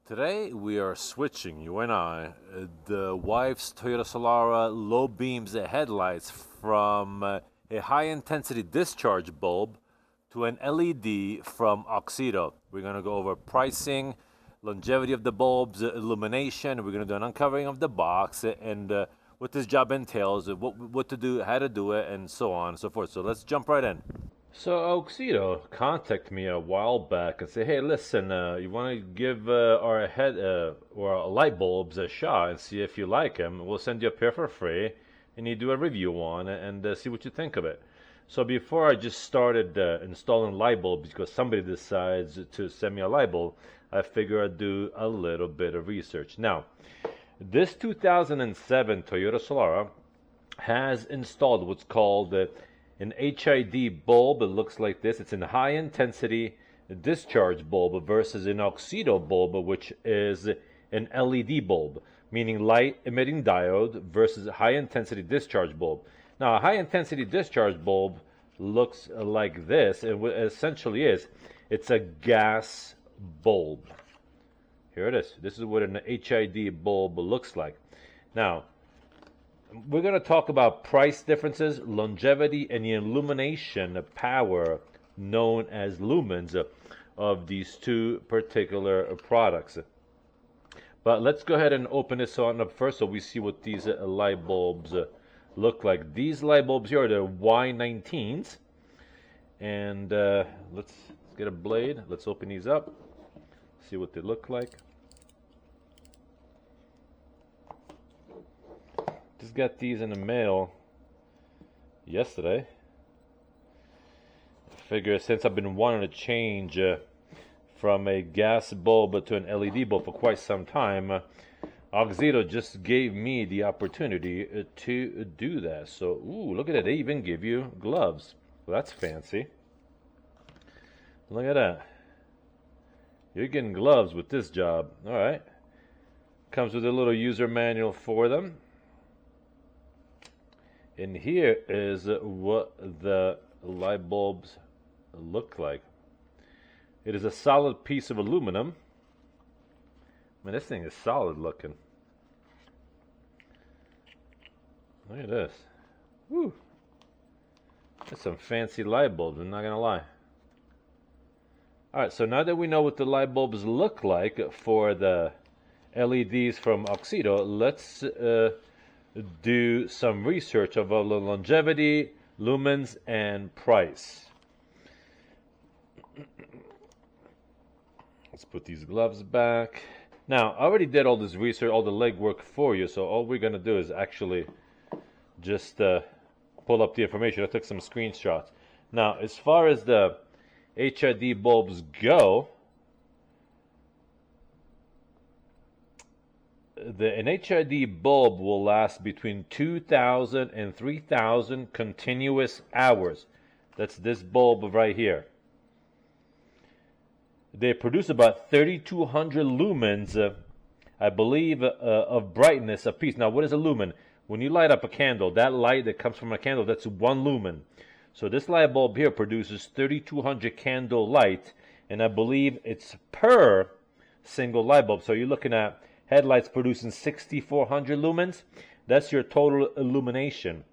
Today we are switching, you and I, the wife's Toyota Solara low beams headlights from a high-intensity discharge bulb to an LED from AUXITO. We're going to go over pricing, longevity of the bulbs, illumination. We're going to do an uncovering of the box and what this job entails, what to do, how to do it, and so on and so forth. So let's jump right in. So AUXITO contacted me a while back and said, hey, listen, you want to give our head or our light bulbs a shot and see if you like them. We'll send you a pair for free and you do a review on it and see what you think of it. So before I just started installing light bulbs, because somebody decides to send me a light bulb, I figure I'd do a little bit of research. Now, this 2007 Toyota Solara has installed what's called an HID bulb. It looks like this. It's a high intensity discharge bulb versus an AUXITO bulb, which is an LED bulb, meaning light emitting diode versus a high intensity discharge bulb. Now, a high intensity discharge bulb looks like this, and what it essentially is, it's a gas bulb. Here it is. This is what an HID bulb looks like. Now, we're going to talk about price differences, longevity, and the illumination power known as lumens of these two particular products. But let's go ahead and open this on up first so we see what these light bulbs look like. These light bulbs here are the Y19s. And let's get a blade. Let's open these up, see what they look like. Just got these in the mail yesterday. I figure since I've been wanting to change from a gas bulb to an LED bulb for quite some time, AUXITO just gave me the opportunity to do that. So, ooh, look at it. They even give you gloves. Well, that's fancy. Look at that. You're getting gloves with this job. All right. Comes with a little user manual for them. And here is what the light bulbs look like. It is a solid piece of aluminum. Man, this thing is solid looking. Look at this. Woo. That's some fancy light bulbs, I'm not gonna lie. Alright, so now that we know what the light bulbs look like for the LEDs from AUXITO, let's do some research of longevity, lumens, and price. Let's put these gloves back. Now, I already did all this research, all the legwork for you, so all we're going to do is actually just pull up the information. I took some screenshots. Now, as far as the HID bulbs go, an HID bulb will last between 2,000 and 3,000 continuous hours. That's this bulb right here. They produce about 3,200 lumens, I believe, of brightness a piece. Now, what is a lumen? When you light up a candle, that light that comes from a candle, that's 1 lumen. So this light bulb here produces 3,200 candle light, and I believe it's per single light bulb. So you're looking at headlights producing 6,400 lumens. That's your total illumination.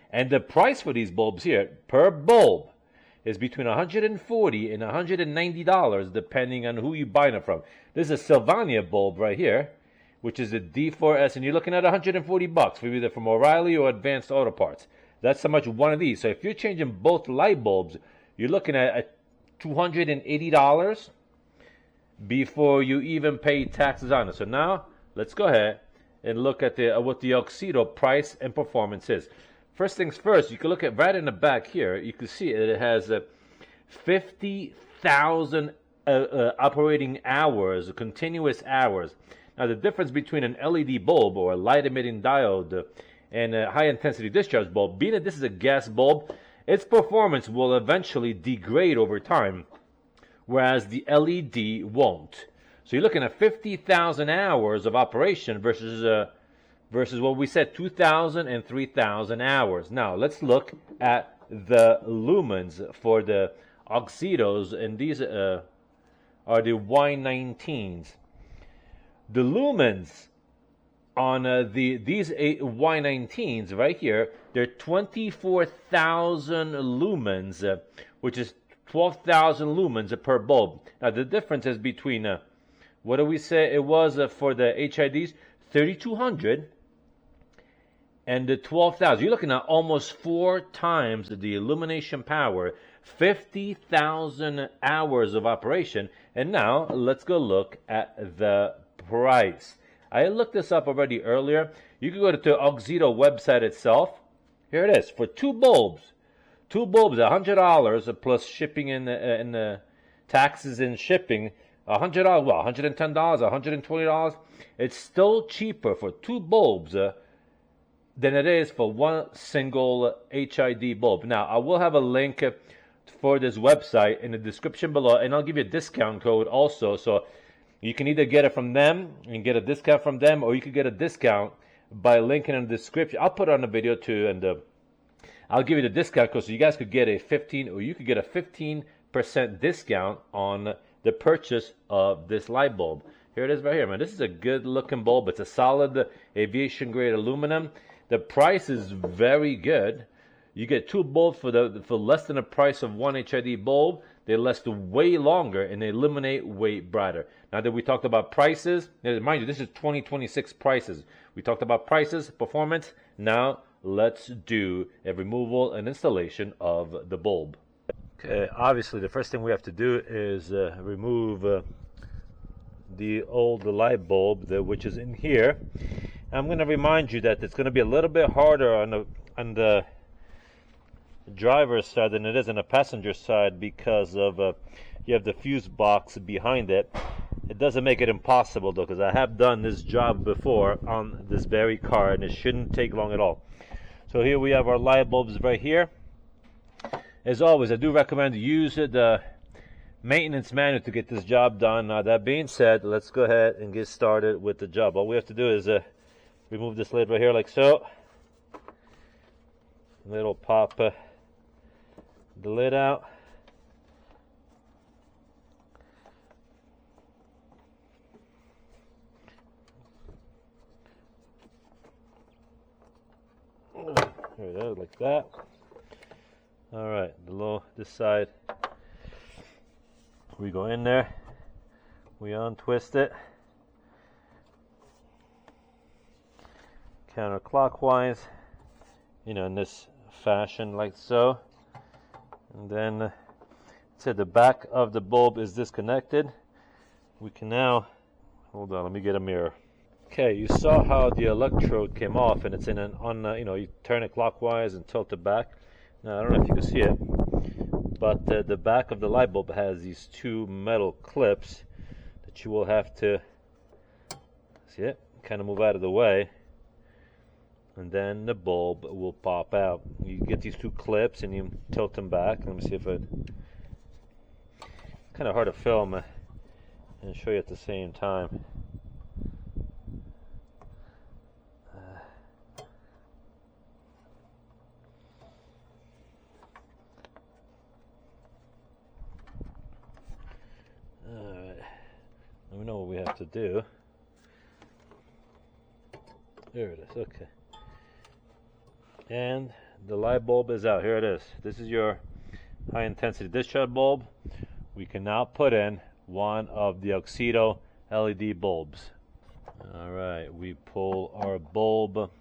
And the price for these bulbs here, per bulb, is between $140 and $190, depending on who you buy them from. This is a Sylvania bulb right here, which is a D4S, and you're looking at $140 for either from O'Reilly or Advanced Auto Parts. That's how much one of these. So if you're changing both light bulbs, you're looking at $280 before you even pay taxes on it. So now, let's go ahead and look at what the AUXITO price and performance is. First things first, you can look at right in the back here, you can see it has 50,000 operating hours, continuous hours. Now the difference between an LED bulb or a light emitting diode and a high intensity discharge bulb, being that this is a gas bulb, its performance will eventually degrade over time, whereas the LED won't. So you're looking at 50,000 hours of operation versus what we said, 2,000 and 3,000 hours. Now let's look at the lumens for the AUXITOs, and these are the Y19s. The lumens on these Y19s right here, they're 24,000 lumens, which is 12,000 lumens per bulb. Now the difference is between what do we say it was for the HIDs, 3,200 and the 12,000. You're looking at almost 4 times the illumination power, 50,000 hours of operation. And now let's go look at the price. I looked this up already earlier. You can go to the AUXITO website itself. Here it is for 2 bulbs. 2 bulbs, $100 plus shipping and taxes and shipping. $100, well, $110, $120. It's still cheaper for 2 bulbs than it is for one single HID bulb. Now, I will have a link for this website in the description below, and I'll give you a discount code also. So you can either get it from them and get a discount from them, or you could get a discount by linking in the description. I'll put it on the video too, and I'll give you the discount code so you guys could get a 15% discount on the purchase of this light bulb. Here it is right here, man. This is a good looking bulb. It's a solid aviation grade aluminum. The price is very good. You get 2 bulbs for less than the price of one HID bulb. They last way longer and they illuminate way brighter. Now that we talked about prices, mind you, this is 2026 prices. We talked about prices, performance. Now let's do a removal and installation of the bulb. Okay, obviously the first thing we have to do is remove the old light bulb, which is in here. I'm going to remind you that it's going to be a little bit harder on the driver's side than it is on the passenger side because of you have the fuse box behind it. It doesn't make it impossible though, because I have done this job before on this very car and it shouldn't take long at all. So here we have our light bulbs right here. As always, I do recommend you use the maintenance manual to get this job done. Now that being said, let's go ahead and get started with the job. All we have to do is remove this lid right here like so. And it'll pop the lid out. There it is, like that. All right, below this side, we go in there, we untwist it counterclockwise, in this fashion like so. And then the back of the bulb is disconnected. We can now, hold on, let me get a mirror. Okay, you saw how the electrode came off, and it's in an you turn it clockwise and tilt it back. Now I don't know if you can see it, but the back of the light bulb has these 2 metal clips that you will have to see it, kind of move out of the way, and then the bulb will pop out. You get these 2 clips and you tilt them back. Let me see if it's kind of hard to film and show you at the same time. Alright, we know what we have to do. There it is, okay. And the light bulb is out. Here it is. This is your high intensity discharge bulb. We can now put in one of the AUXITO LED bulbs. Alright, we pull our bulb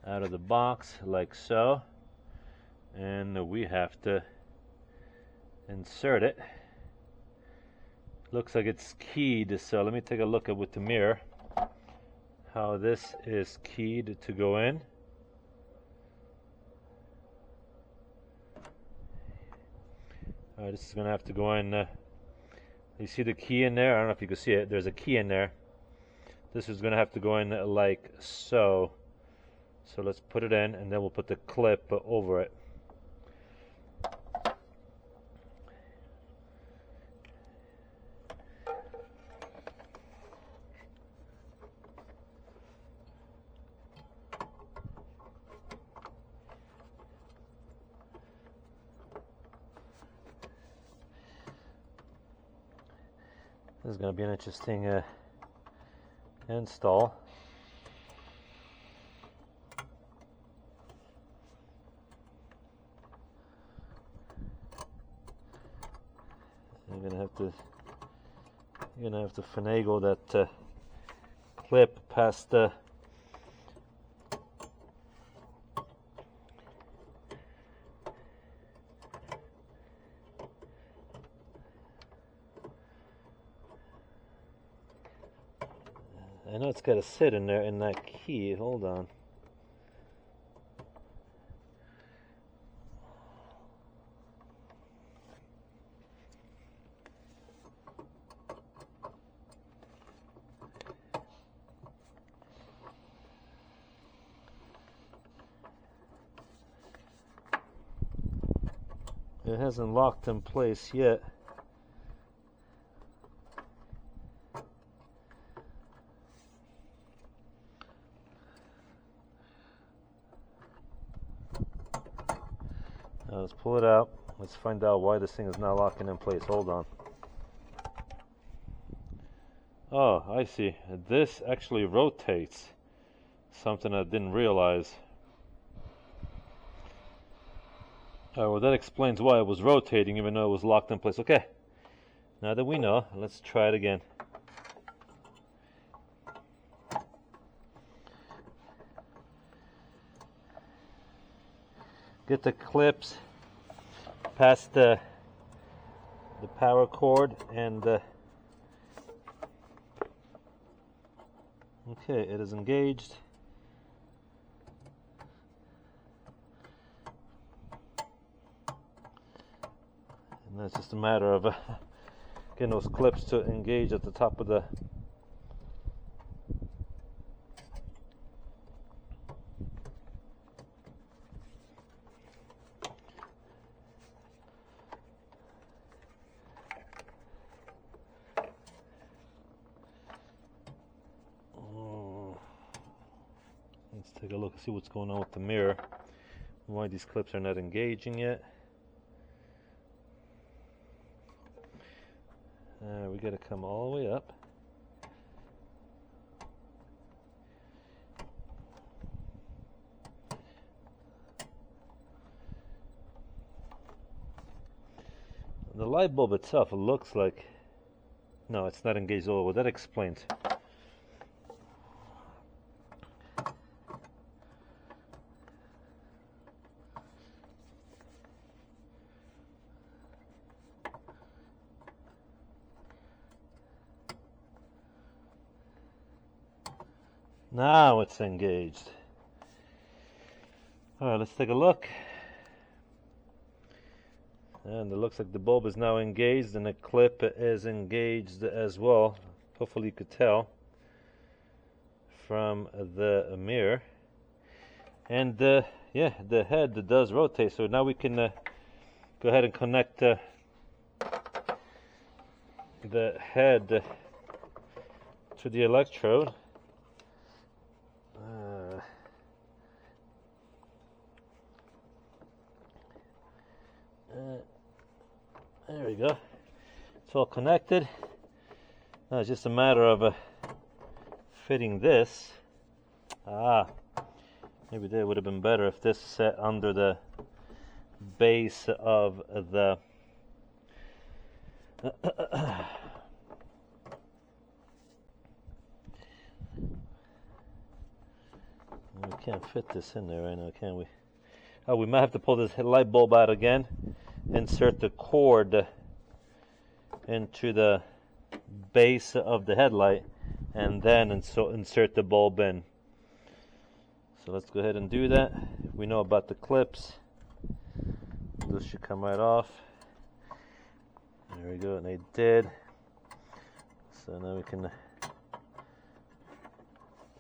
out of the box like so, and we have to insert it. Looks like it's keyed, so let me take a look at with the mirror how this is keyed to go in. Alright, this is going to have to go in. You see the key in there? I don't know if you can see it. There's a key in there. This is going to have to go in like so. So let's put it in, and then we'll put the clip over it. This is going to be an interesting install. You're gonna have to finagle that clip past the I know it's got to sit in there in that key. Hold on. It hasn't locked in place yet. Now let's pull it out. Let's find out why this thing is not locking in place. Hold on. Oh, I see. This actually rotates. Something I didn't realize. Well, that explains why it was rotating even though it was locked in place. Okay, now that we know, let's try it again. Get the clips past the power cord and okay, it is engaged. And that's just a matter of getting those clips to engage at the top of the Let's take a look and see what's going on with the mirror. Why these clips are not engaging yet. We got to come all the way up. The light bulb itself, it looks like, no, it's not engaged all the way. That explains. Now it's engaged. Alright, let's take a look. And it looks like the bulb is now engaged and the clip is engaged as well. Hopefully you could tell from the mirror. And yeah, the head does rotate, so now we can go ahead and connect the head to the electrode. There we go. It's all connected. Now it's just a matter of fitting this. Maybe that would have been better if this sat under the base of the we can't fit this in there right now, can we? Oh, we might have to pull this light bulb out again, insert the cord into the base of the headlight, and then insert the bulb in. So let's go ahead and do that. We know about the clips. Those should come right off. There we go, and they did. So now we can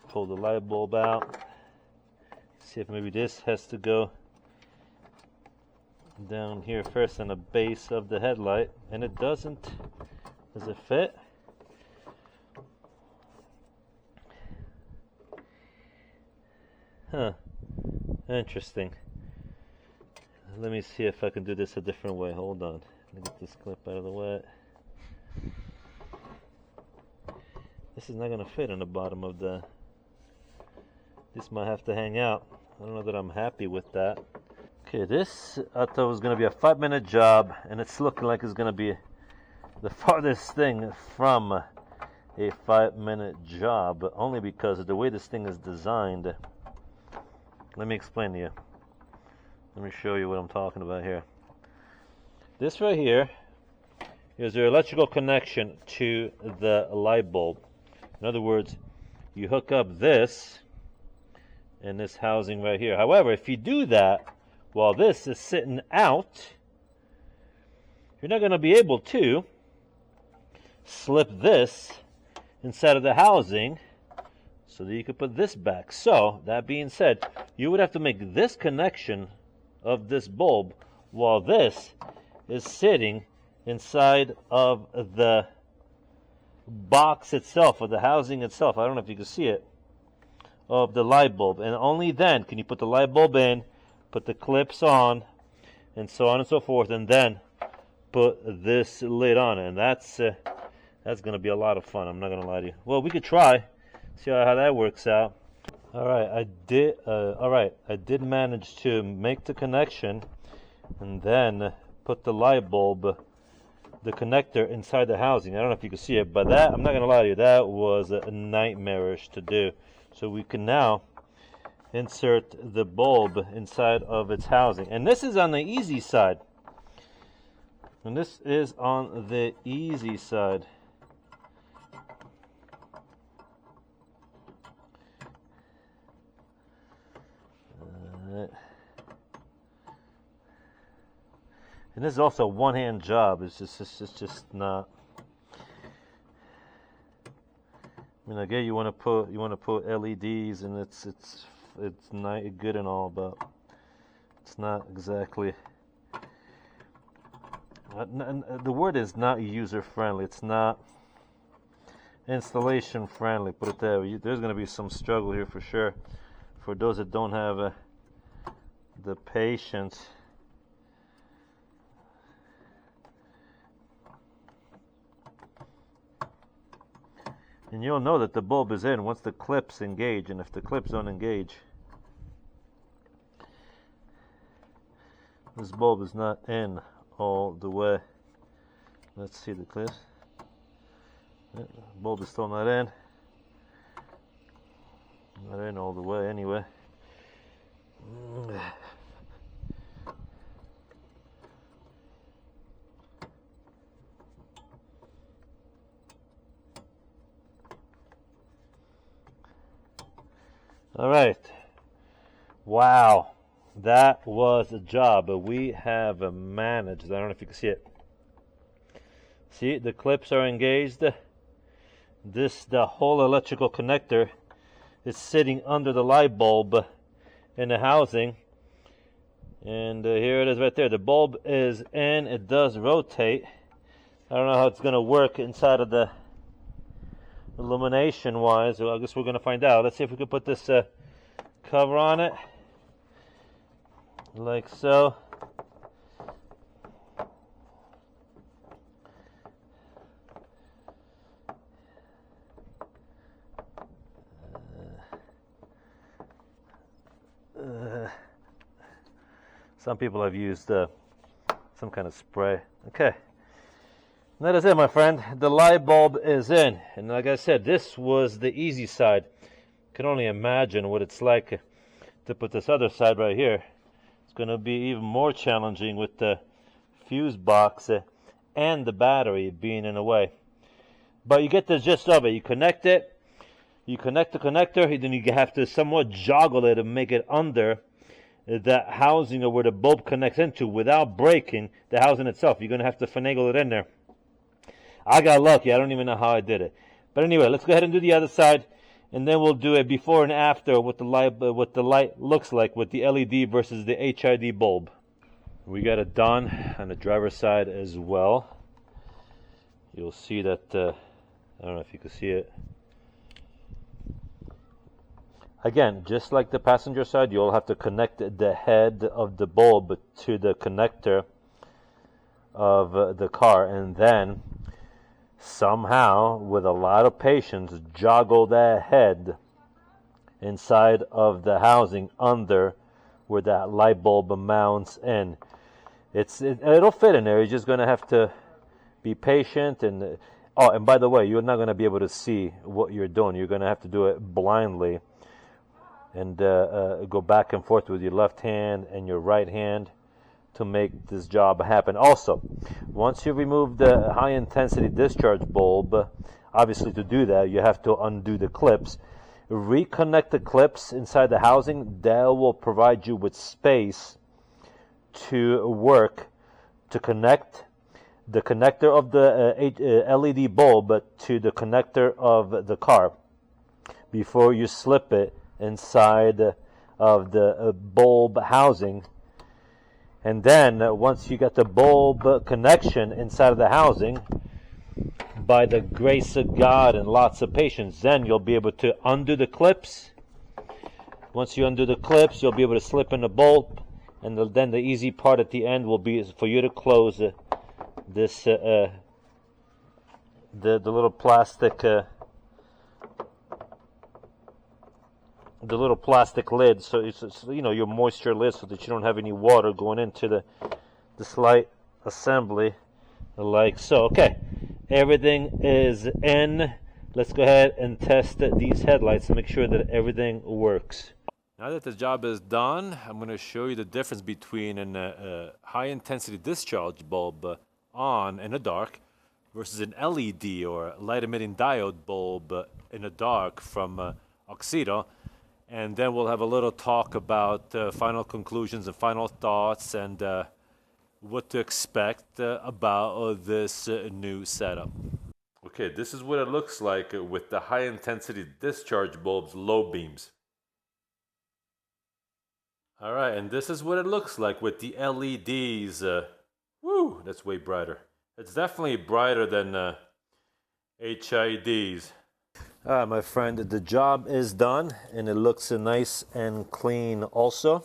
pull the light bulb out. See if maybe this has to go down here first on the base of the headlight, and it doesn't. Does it fit? Huh, interesting. Let me see if I can do this a different way. Hold on, let me get this clip out of the way. This is not going to fit in the bottom of the... This might have to hang out. I don't know that I'm happy with that. Okay, this I thought was going to be a 5-minute job, and it's looking like it's going to be the farthest thing from a 5-minute job, only because of the way this thing is designed. Let me explain to you. Let me show you what I'm talking about here. This right here is your electrical connection to the light bulb. In other words, you hook up this and this housing right here. However, if you do that while this is sitting out, you're not going to be able to slip this inside of the housing so that you could put this back. So, that being said, you would have to make this connection of this bulb while this is sitting inside of the box itself, or the housing itself. I don't know if you can see it, of the light bulb. And only then can you put the light bulb in, put the clips on, and so on and so forth, and then put this lid on it. And that's going to be a lot of fun. I'm not going to lie to you. Well, we could try, see how that works out. All right, I did manage to make the connection and then put the light bulb, the connector, inside the housing. I don't know if you can see it, but that, I'm not going to lie to you, that was nightmarish to do. So we can now insert the bulb inside of its housing. And this is on the easy side. And this is on the easy side. And this is also a one-hand job. It's just not. I mean, I get you want to put LEDs, and it's not good and all, but it's not exactly. The word is not user friendly. It's not installation friendly. Put it that way. There's going to be some struggle here for sure, for those that don't have the patience. And you'll know that the bulb is in once the clips engage, and if the clips don't engage, this bulb is not in all the way. Let's see the clips. The bulb is still not in. Not in all the way anyway. All right. Wow. That was a job, but we have managed. I don't know if you can see it. See, the clips are engaged. The whole electrical connector is sitting under the light bulb in the housing. And here it is right there. The bulb is in. It does rotate. I don't know how it's going to work inside of the illumination wise. Well, I guess we're going to find out. Let's see if we can put this cover on it. Like so. Some people have used some kind of spray. Okay. That is it, my friend. The light bulb is in. And like I said, this was the easy side. Can only imagine what it's like to put this other side right here. It's going to be even more challenging with the fuse box and the battery being in the way. But you get the gist of it. You connect it. You connect the connector. Then you have to somewhat joggle it and make it under the housing or where the bulb connects into without breaking the housing itself. You're going to have to finagle it in there. I got lucky. I don't even know how I did it. But anyway, let's go ahead and do the other side, and then we'll do a before and after what the light looks like with the LED versus the HID bulb. We got it done on the driver's side as well. You'll see that, I don't know if you can see it. Again, just like the passenger side, you'll have to connect the head of the bulb to the connector of the car, and then somehow, with a lot of patience, joggle that head inside of the housing under where that light bulb mounts in. It'll fit in there. You're just going to have to be patient. And oh, and by the way, you're not going to be able to see what you're doing. You're going to have to do it blindly and go back and forth with your left hand and your right hand to make this job happen. Also, once you remove the high intensity discharge bulb, obviously to do that you have to undo the clips. Reconnect the clips inside the housing. That will provide you with space to work to connect the connector of the LED bulb to the connector of the car before you slip it inside of the bulb housing. And then once you get the bulb connection inside of the housing, by the grace of God and lots of patience, then you'll be able to undo the clips. Once you undo the clips, you'll be able to slip in the bolt, and then the easy part at the end will be for you to close this the little plastic lid, so it's you know, your moisture lid, so that you don't have any water going into this light assembly like so. Okay, everything is in. Let's go ahead and test these headlights to make sure that everything works. Now that the job is done, I'm going to show you the difference between a high intensity discharge bulb on in the dark versus an LED or light emitting diode bulb in the dark from AUXITO. And then we'll have a little talk about final conclusions and final thoughts and what to expect about this new setup. Okay, this is what it looks like with the high intensity discharge bulbs low beams. All right, and this is what it looks like with the LEDs. Woo, that's way brighter. It's definitely brighter than HIDs. All right, my friend, the job is done, and it looks nice and clean also.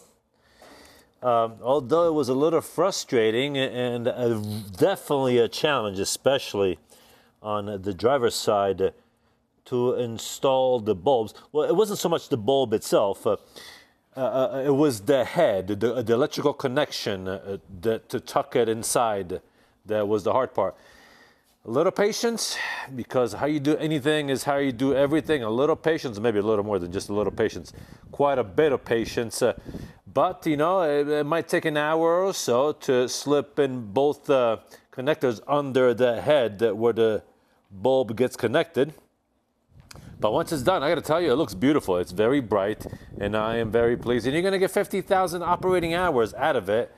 Although it was a little frustrating and definitely a challenge, especially on the driver's side, to install the bulbs. Well, it wasn't so much the bulb itself. It was the head, the electrical connection to tuck it inside. That was the hard part. A little patience, because how you do anything is how you do everything. A little patience, maybe a little more than just a little patience. Quite a bit of patience. But, you know, it might take an hour or so to slip in both connectors under the head where the bulb gets connected. But once it's done, I got to tell you, it looks beautiful. It's very bright, and I am very pleased. And you're going to get 50,000 operating hours out of it,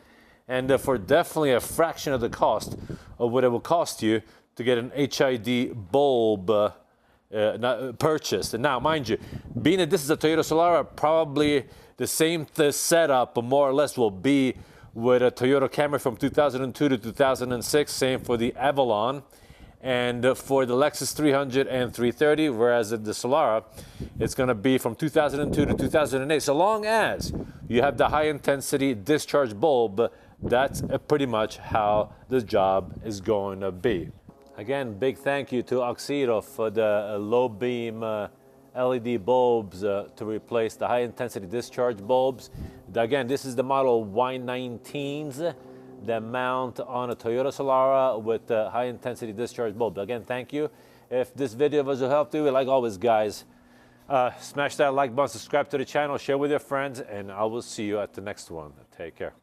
and for definitely a fraction of the cost of what it will cost you to get an HID bulb purchased. And now, mind you, being that this is a Toyota Solara, probably the same setup, more or less, will be with a Toyota Camry from 2002 to 2006. Same for the Avalon. And for the Lexus 300 and 330, whereas the Solara, it's going to be from 2002 to 2008. So long as you have the high-intensity discharge bulb, that's pretty much how the job is going to be. Again, big thank you to AUXITO for the low beam LED bulbs to replace the high-intensity discharge bulbs. Again, this is the model Y19s. The mount on a Toyota Solara with the high-intensity discharge bulb. Again, thank you. If this video was a help to you, like always, guys, smash that like button, subscribe to the channel, share with your friends, and I will see you at the next one. Take care.